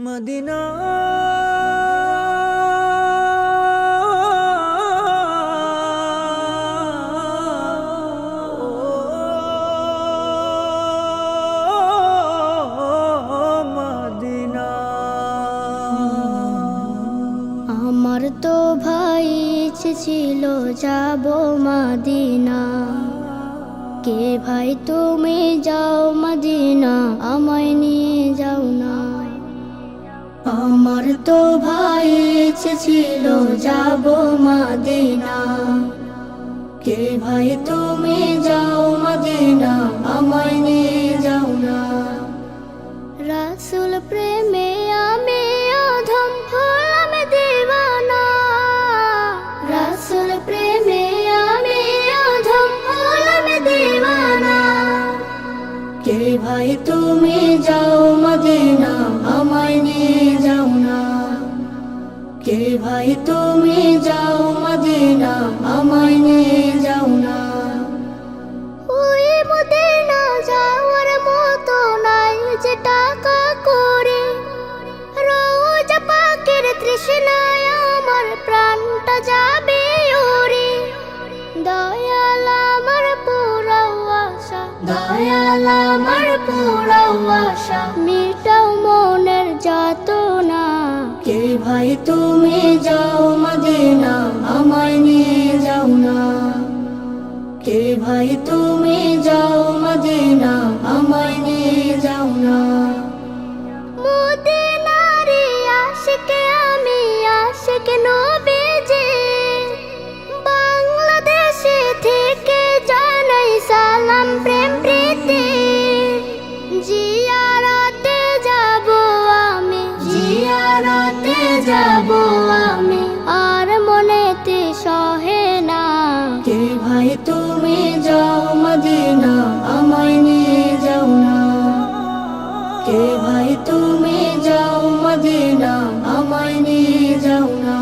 Medina Medina আমার তো ভাই ইচ্ছে ছিল যাব মদিনা। কে ভাই তুমি যাও মদিনা, আমায় নিয়ে যাও না। আমার তো ভাই ইচ্ছে ছিল যাব মদিনা। কে ভাই তুমি যাও মদিনা, আমায় নিয়ে যাও না। রাসূল প্রেমে আমি অধম হলাম দিওয়ানা। রাসূল প্রেমে আমি অধম হলাম দিওয়ানা। কে ভাই তুমি যাও মদিনা, আমায় নিয়ে যাও না। কে ভাই তুমি যাও মদিনা, আমায় নিয়ে যাও না। ওই মদিনা যাওয়ার মতো নাই যে টাকা করে। রোজা পাকের তৃষ্ণায় আমার প্রাণটা যাবে ওরে। দয়াল আমার পুরাও আশা, দয়াল আমার পুরাও আশা, মিটাও মনের যাতনা। কে ভাই তুমি যাও মদিনা, আমায় নিয়ে যাও না। কে ভাই তুমি যাও মদিনা, আমায় নিয়ে যাও না। মদিনারে আশিকে আমি, আশিক নবীজি। বাংলাদেশে থেকে জানাই সালাম প্রেম প্রীতি। জিয়ারতে যাব আমি, জিয়ারতে যাব আমি, আর মনেতে সহে না। কে ভাই তুমি যাও মদিনা, আমায় নিয়ে যাও না। কে ভাই তুমি যাও মদিনা, আমায় নিয়ে যাও না।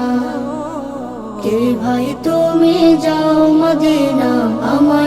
কে ভাই তুমি যাও মদিনা, আমায়